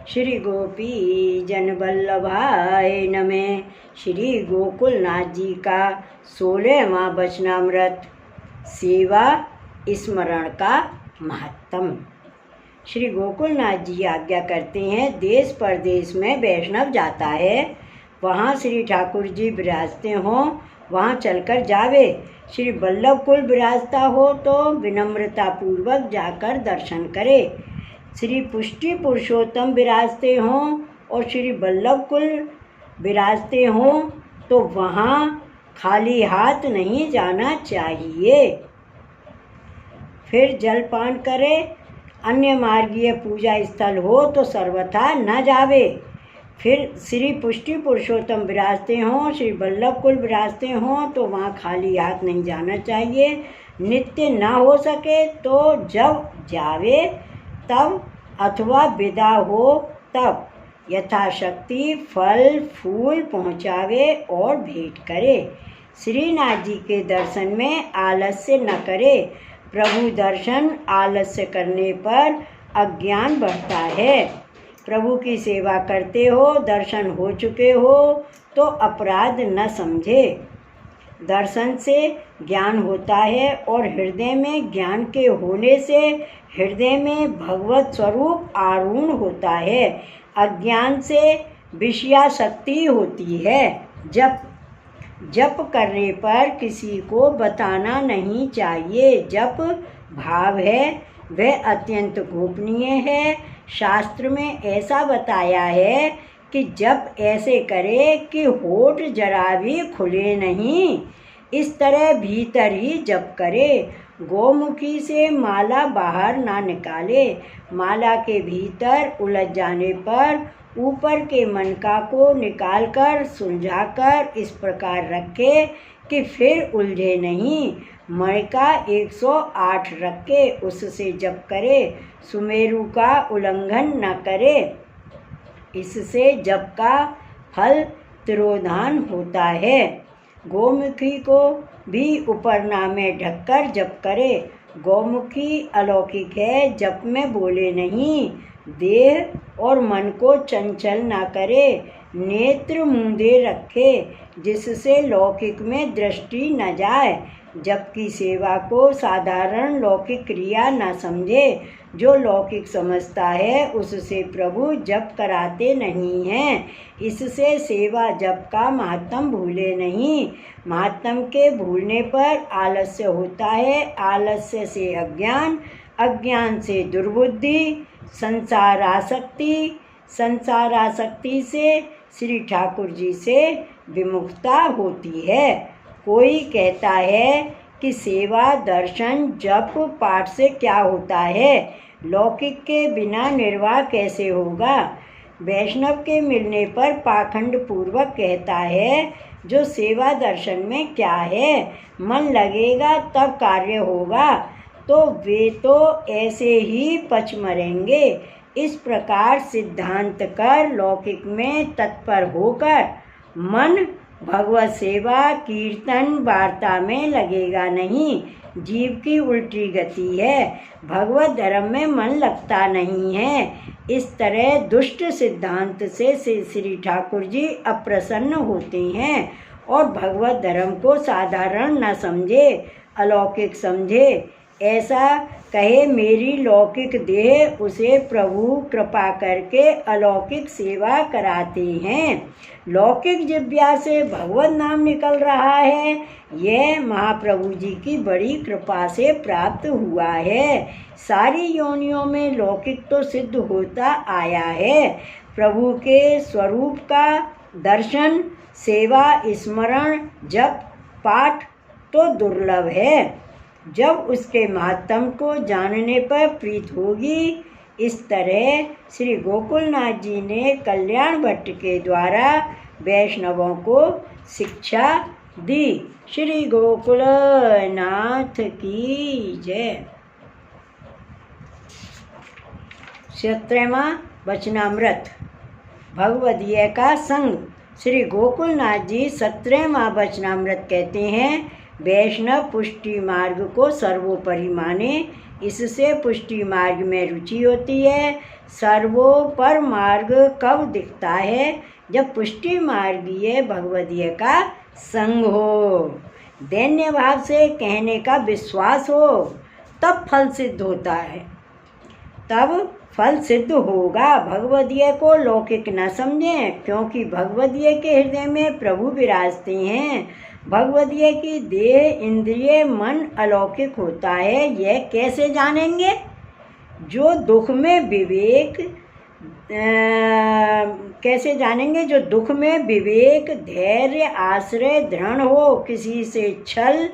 श्री गोपी जन वल्लभाय नमः। श्री गोकुलनाथ जी का 16वां वचनामृत, सेवा स्मरण का महत्तम। श्री गोकुलनाथ जी आज्ञा करते हैं, देश परदेश में वैष्णव जाता है, वहाँ श्री ठाकुर जी विराजते हों, वहाँ चलकर जावे। श्री वल्लभ कुल विराजता हो तो विनम्रता पूर्वक जाकर दर्शन करे। श्री पुष्टि पुरुषोत्तम विराजते हों और श्री वल्लभ कुल विराजते हों तो वहाँ खाली हाथ नहीं जाना चाहिए। फिर जलपान करे। अन्य मार्गीय पूजा स्थल हो तो सर्वथा न जावे। फिर श्री पुष्टि पुरुषोत्तम विराजते हों, श्री वल्लभ कुल विराजते हों तो वहाँ खाली हाथ नहीं जाना चाहिए। नित्य न हो सके तो जब जावे तब अथवा विदा हो तब यथाशक्ति फल फूल पहुँचावे और भेंट करे। श्रीनाथ जी के दर्शन में आलस्य न करे। प्रभु दर्शन आलस्य करने पर अज्ञान बढ़ता है। प्रभु की सेवा करते हो, दर्शन हो चुके हो तो अपराध न समझे। दर्शन से ज्ञान होता है और हृदय में ज्ञान के होने से हृदय में भगवत स्वरूप आरूढ़ होता है। अज्ञान से विषयासक्ति होती है। जप करने पर किसी को बताना नहीं चाहिए। जप भाव है वह अत्यंत गोपनीय है। शास्त्र में ऐसा बताया है कि जप ऐसे करे कि होठ जरा भी खुले नहीं, इस तरह भीतर ही जप करे। गोमुखी से माला बाहर ना निकाले। माला के भीतर उलझ जाने पर ऊपर के मनका को निकालकर सुलझाकर इस प्रकार रखे कि फिर उलझे नहीं। मणिका 108 रखे, उससे जप करे। सुमेरु का उल्लंघन न करे, इससे जप का फल तिरोधान होता है। गोमुखी को भी उपरना में ढककर जप करे। गौमुखी अलौकिक है, जप में बोले नहीं। देह और मन को चंचल ना करे। नेत्र मूंदे रखे जिससे लौकिक में दृष्टि न जाए। जप की सेवा को साधारण लौकिक क्रिया न समझे। जो लौकिक समझता है उससे प्रभु जप कराते नहीं हैं। इससे सेवा जप का महत्तम भूले नहीं। महत्तम के भूलने पर आलस्य होता है। आलस्य से अज्ञान, अज्ञान से दुर्बुद्धि, संसारासक्ति, संसारासक्ति से श्री ठाकुर जी से विमुखता होती है। कोई कहता है कि सेवा दर्शन जप पाठ से क्या होता है, लौकिक के बिना निर्वाह कैसे होगा। वैष्णव के मिलने पर पाखंड पूर्वक कहता है, जो सेवा दर्शन में क्या है, मन लगेगा तब कार्य होगा, तो वे तो ऐसे ही पच मरेंगे। इस प्रकार सिद्धांत कर लौकिक में तत्पर होकर मन भगवत सेवा कीर्तन वार्ता में लगेगा नहीं। जीव की उल्टी गति है, भगवत धर्म में मन लगता नहीं है। इस तरह दुष्ट सिद्धांत से श्री ठाकुर जी अप्रसन्न होते हैं और भगवत धर्म को साधारण न समझे, अलौकिक समझे। ऐसा कहे मेरी लौकिक देह, उसे प्रभु कृपा करके अलौकिक सेवा कराते हैं। लौकिक जिह्वा से भगवत नाम निकल रहा है, यह महाप्रभु जी की बड़ी कृपा से प्राप्त हुआ है। सारी योनियों में लौकिक तो सिद्ध होता आया है। प्रभु के स्वरूप का दर्शन, सेवा, स्मरण, जप, पाठ तो दुर्लभ है। जब उसके महत्तम को जानने पर प्रीत होगी। इस तरह श्री गोकुलनाथ जी ने कल्याण भट्ट के द्वारा वैष्णवों को शिक्षा दी। श्री गोकुलनाथ की जय। 17वां वचनामृत, भगवदीय का संग। श्री गोकुलनाथ जी 17वां वचनामृत कहते हैं, वैष्णव पुष्टि मार्ग को सर्वोपरि माने, इससे पुष्टि मार्ग में रुचि होती है। सर्वोपर मार्ग कब दिखता है? जब पुष्टि मार्गीय भगवदीय का संग हो, दैन्य भाव से कहने का विश्वास हो, तब फल सिद्ध होता है, तब फल सिद्ध होगा। भगवदीय को लौकिक न समझें, क्योंकि भगवदीय के हृदय में प्रभु विराजते हैं। भगवदीय की देह, इंद्रिय, मन अलौकिक होता है, यह कैसे जानेंगे? जो दुख में विवेक कैसे जानेंगे? जो दुख में विवेक, धैर्य, आश्रय दृढ़ हो, किसी से छल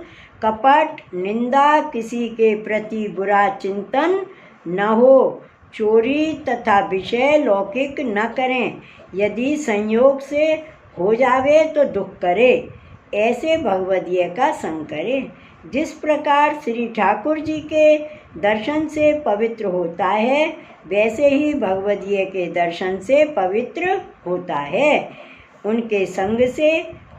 कपट, निंदा, किसी के प्रति बुरा चिंतन न हो, चोरी तथा विषय लौकिक न करें, यदि संयोग से हो जावे तो दुख करे, ऐसे भगवदीय का संग करे। जिस प्रकार श्री ठाकुर जी के दर्शन से पवित्र होता है, वैसे ही भगवदीय के दर्शन से पवित्र होता है। उनके संग से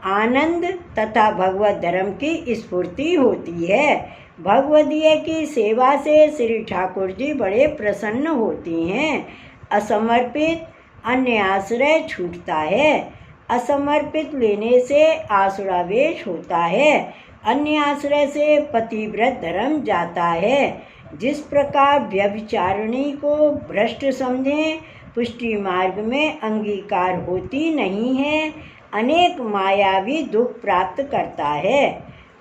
आनंद तथा भगवत धर्म की स्फूर्ति होती है। भगवदीय की सेवा से श्री ठाकुर जी बड़े प्रसन्न होते हैं। असमर्पित अन्य आश्रय छूटता है। असमर्पित लेने से आसुरावेश होता है। अन्य आश्रय से पतिव्रत धर्म जाता है। जिस प्रकार व्यभिचारिणी को भ्रष्ट समझें, पुष्टि मार्ग में अंगीकार होती नहीं है, अनेक मायावी दुख प्राप्त करता है।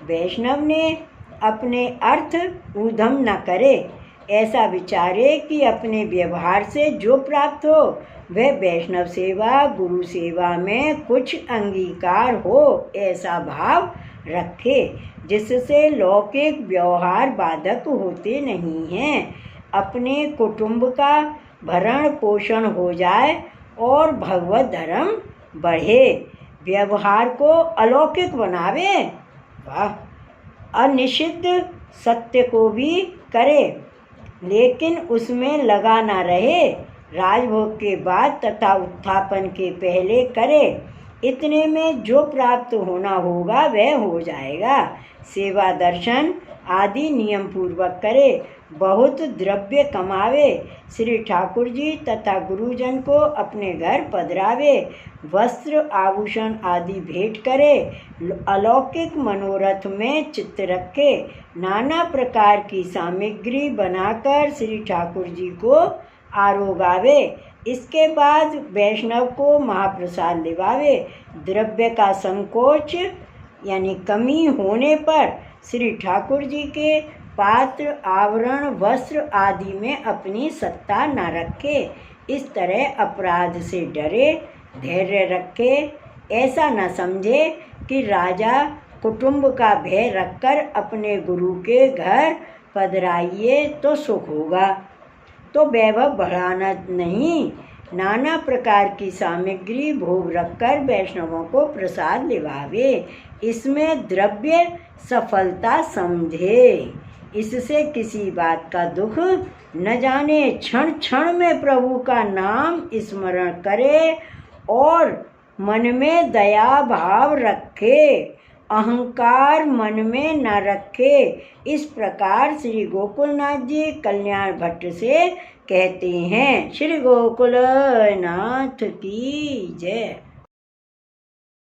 वैष्णव ने अपने अर्थ ऊधम न करे, ऐसा विचारे कि अपने व्यवहार से जो प्राप्त हो वह वैष्णव सेवा, गुरु सेवा में कुछ अंगीकार हो, ऐसा भाव रखे, जिससे लौकिक व्यवहार बाधक होते नहीं हैं। अपने कुटुंब का भरण पोषण हो जाए और भगवत धर्म बढ़े, व्यवहार को अलौकिक बनावे, वाह, अनिषिद्ध सत्य को भी करे, लेकिन उसमें लगा ना रहे, राजभोग के बाद तथा उत्थापन के पहले करे। इतने में जो प्राप्त होना होगा वह हो जाएगा। सेवा दर्शन आदि नियम पूर्वक करे, बहुत द्रव्य कमावे, श्री ठाकुर जी तथा गुरुजन को अपने घर पधरावे, वस्त्र आभूषण आदि भेंट करे, अलौकिक मनोरथ में चित्त रखे, नाना प्रकार की सामग्री बनाकर श्री ठाकुर जी को आरोगावे। इसके बाद वैष्णव को महाप्रसाद दिवावे। द्रव्य का संकोच यानी कमी होने पर श्री ठाकुर जी के पात्र, आवरण, वस्त्र आदि में अपनी सत्ता न रखे। इस तरह अपराध से डरे, धैर्य रखे, ऐसा न समझे कि राजा कुटुंब का भय रखकर अपने गुरु के घर पधराइए तो सुख होगा, तो वैभव बढ़ाना नहीं, नाना प्रकार की सामग्री भोग रखकर वैष्णवों को प्रसाद लिवावे। इसमें द्रव्य सफलता समझे, इससे किसी बात का दुख न जाने, क्षण क्षण में प्रभु का नाम स्मरण करे और मन में दया भाव रखे, अहंकार मन में न रखे। इस प्रकार श्री गोकुलनाथ जी कल्याण भट्ट से कहते हैं। श्री गोकुलनाथ की जय।